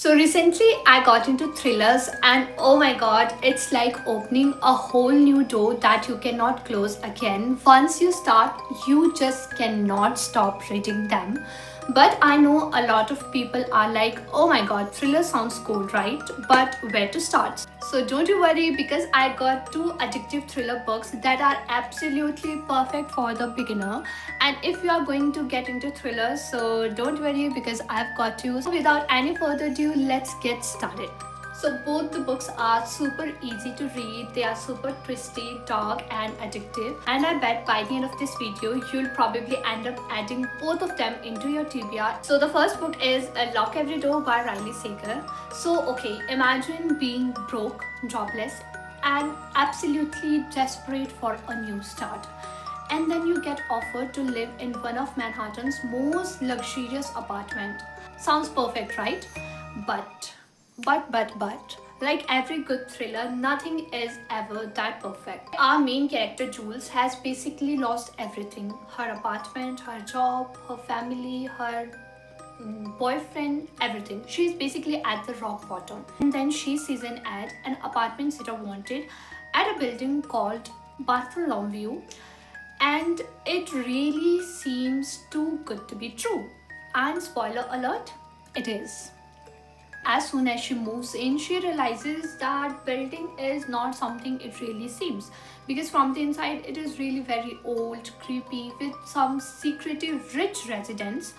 So recently I got into thrillers and oh my god, it's like opening a whole new door that you cannot close again. Once you start, you just cannot stop reading them. But I know a lot of people are like, oh my god, thriller sounds cool, right? But where to start? So don't you worry because I got two addictive thriller books that are absolutely perfect for the beginner. And if you are going to get into thrillers, so don't worry because I've got you. So without any further ado, let's get started. So both the books are super easy to read. They are super twisty, dark and addictive. And I bet by the end of this video, you'll probably end up adding both of them into your TBR. So the first book is Lock Every Door by Riley Sager. So okay, imagine being broke, jobless and absolutely desperate for a new start. And then you get offered to live in one of Manhattan's most luxurious apartment. Sounds perfect, right? But, like every good thriller, nothing is ever that perfect. Our main character Jules has basically lost everything: her apartment, her job, her family, her boyfriend, everything. She's basically at the rock bottom. And then she sees an ad, an apartment sitter wanted at a building called Bartholomew, and it really seems too good to be true. And spoiler alert, it is. As soon as she moves in, she realizes that building is not something it really seems, because from the inside it is really very old, creepy, with some secretive rich residents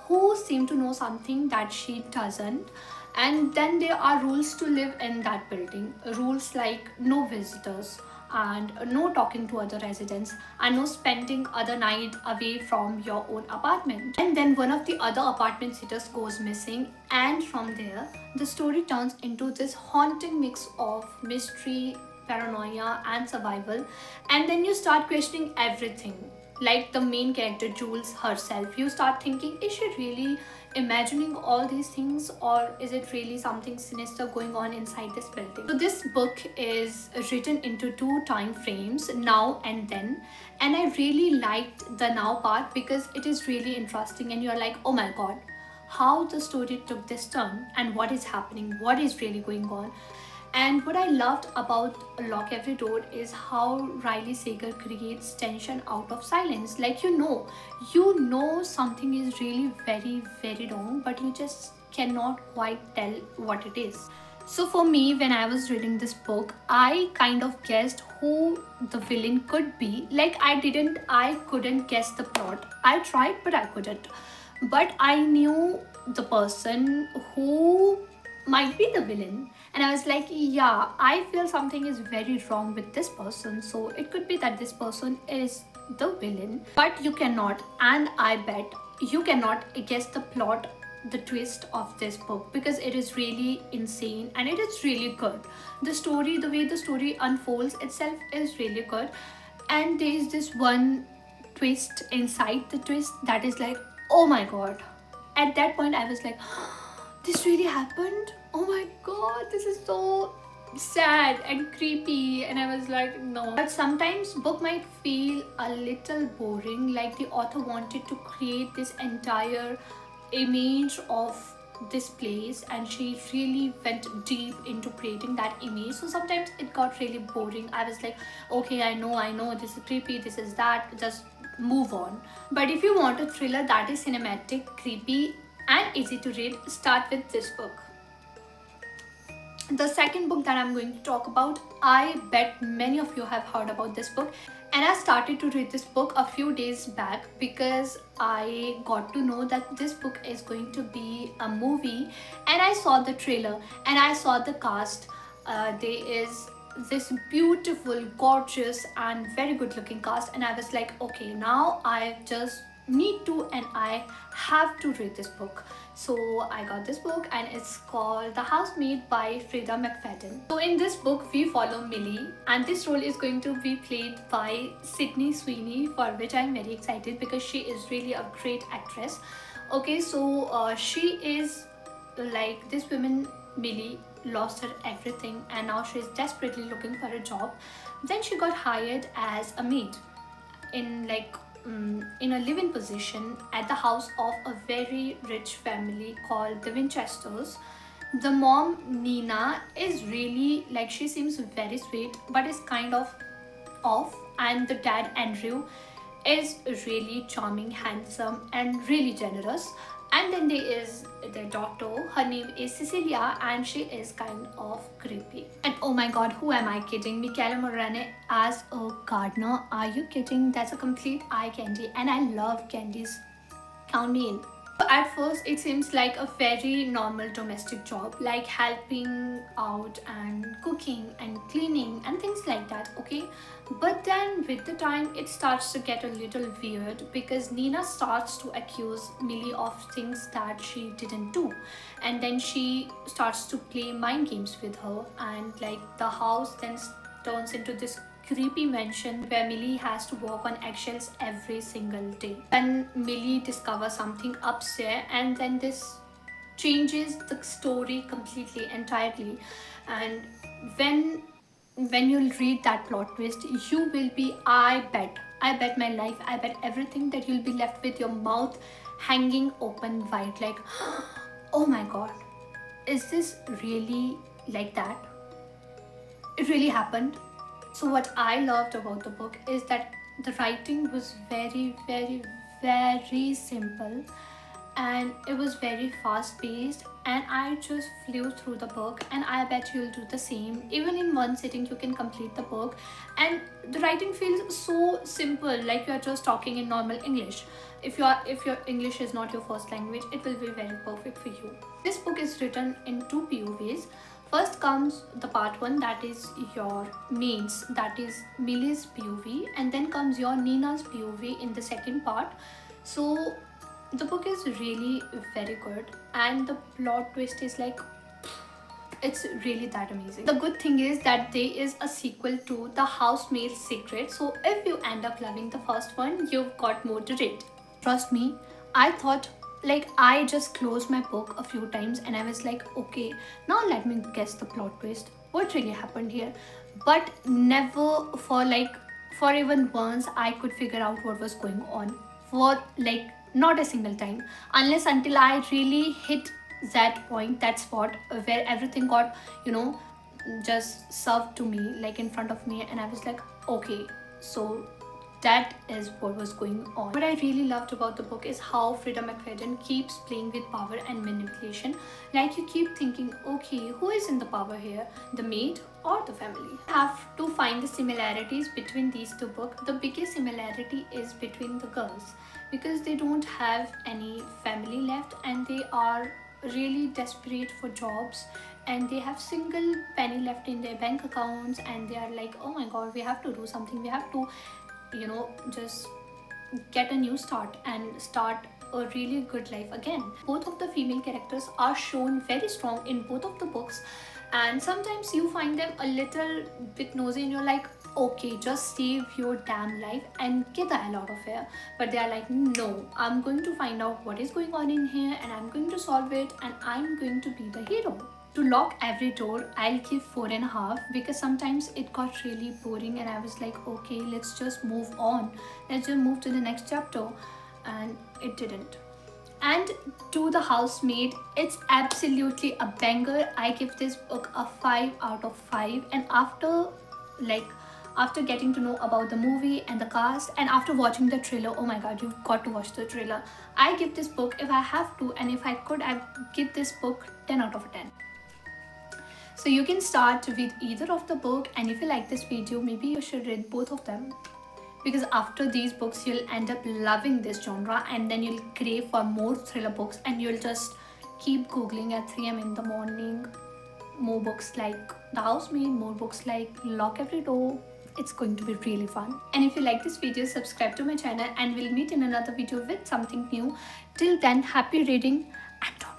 who seem to know something that she doesn't. And then there are rules to live in that building, rules like no visitors and no talking to other residents and no spending other night away from your own apartment. And then one of the other apartment sitters goes missing, and from there the story turns into this haunting mix of mystery, paranoia and survival. And then you start questioning everything, like the main character Jules herself. You start thinking, is she really imagining all these things, or is it really something sinister going on inside this building? So this book is written into two time frames, now and then, and I really liked the now part because it is really interesting and you're like, oh my god, how the story took this turn and what is happening, what is really going on. And what I loved about Lock Every Door is how Riley Sager creates tension out of silence. Like you know something is really very, very wrong, but you just cannot quite tell what it is. So for me, when I was reading this book, I kind of guessed who the villain could be. Like I couldn't guess the plot. I tried, but I couldn't. But I knew the person who might be the villain, and I was like, yeah, I feel something is very wrong with this person, so it could be that this person is the villain. But you cannot, and I bet you cannot guess the plot, the twist of this book, because it is really insane and it is really good. The story, the way the story unfolds itself is really good. And there is this one twist inside the twist that is like, oh my god. At that point I was like, this really happened, oh my god, this is so sad and creepy. And I was like, no. But sometimes book might feel a little boring, like the author wanted to create this entire image of this place and she really went deep into creating that image. So sometimes it got really boring. I was like, okay, I know this is creepy, this is that, just move on. But if you want a thriller that is cinematic, creepy and easy to read, start with this book. The second book that I'm going to talk about, I bet many of you have heard about this book, and I started to read this book a few days back because I got to know that this book is going to be a movie, and I saw the trailer and I saw the cast. There is this beautiful, gorgeous and very good looking cast, and I was like, okay, now I just need to and I have to read this book. So I got this book and it's called The Housemaid by Frida McFadden. So in this book we follow Millie, and this role is going to be played by Sydney Sweeney, for which I'm very excited because she is really a great actress. Okay, so she is like, this woman Millie lost her everything and now she is desperately looking for a job. Then she got hired as a maid in in a live-in position at the house of a very rich family called the Winchesters. The mom Nina is really like, she seems very sweet but is kind of off, and the dad Andrew is really charming, handsome, and really generous. And then there is the daughter, her name is Cecilia, and she is kind of creepy. And oh my god, who am I kidding? Michaela Morane as a gardener. Are you kidding? That's a complete eye candy, and I love candies. Count me in. At first, it seems like a very normal domestic job, like helping out and cooking and cleaning and things like that, okay? But then with the time, it starts to get a little weird because Nina starts to accuse Millie of things that she didn't do. And then she starts to play mind games with her, and like the house then turns into this creepy mansion where Millie has to walk on eggshells every single day. Then Millie discovers something upstairs, and then this changes the story completely, entirely. And when you'll read that plot twist, you will be, I bet my life, I bet everything, that you'll be left with your mouth hanging open wide, like, oh my god, is this really like that? It really happened. So what I loved about the book is that the writing was very, very, very simple, and it was very fast paced, and I just flew through the book, and I bet you'll do the same. Even in one sitting you can complete the book, and the writing feels so simple, like you're just talking in normal English. If your English is not your first language, it will be very perfect for you. This book is written in two POVs. First comes the part 1, that is your mains, that is Millie's POV, and then comes your Nina's POV in the second part. So the book is really very good, and the plot twist is like, it's really that amazing. The good thing is that there is a sequel to The Housemaid's Secret, so if you end up loving the first one, you've got more to read. Trust me, I thought, like, I just closed my book a few times and I was like, okay, now let me guess the plot twist, what really happened here. But never for even once I could figure out what was going on, for like not a single time, unless until I really hit that point, that spot where everything got, just served to me, like in front of me, and I was like, okay, so that is what was going on. What I really loved about the book is how Frida McFadden keeps playing with power and manipulation. Like, you keep thinking, okay, who is in the power here, the maid or the family? I have to find the similarities between these two books. The biggest similarity is between the girls, because they don't have any family left and they are really desperate for jobs, and they have single penny left in their bank accounts, and they are like, oh my god, we have to do something, we have to just get a new start and start a really good life again. Both of the female characters are shown very strong in both of the books, and sometimes you find them a little bit nosy and you're like, okay, just save your damn life and get the hell out of here. But they are like, no, I'm going to find out what is going on in here and I'm going to solve it, and I'm going to be the hero. To lock every door, I'll give 4.5, because sometimes it got really boring and I was like, okay, let's just move on, let's just move to the next chapter, and it didn't. And to The Housemaid, it's absolutely a banger. I give this book a 5 out of 5, and after getting to know about the movie and the cast, and after watching the trailer, oh my god, you've got to watch the trailer. I give this book, if I have to and if I could, I'd give this book 10 out of 10. So you can start with either of the book, and if you like this video, maybe you should read both of them, because after these books you'll end up loving this genre, and then you'll crave for more thriller books, and you'll just keep googling at 3 a.m. in the morning, more books like The Housemaid, more books like Lock Every Door. It's going to be really fun. And if you like this video, subscribe to my channel, and we'll meet in another video with something new. Till then, happy reading, and don't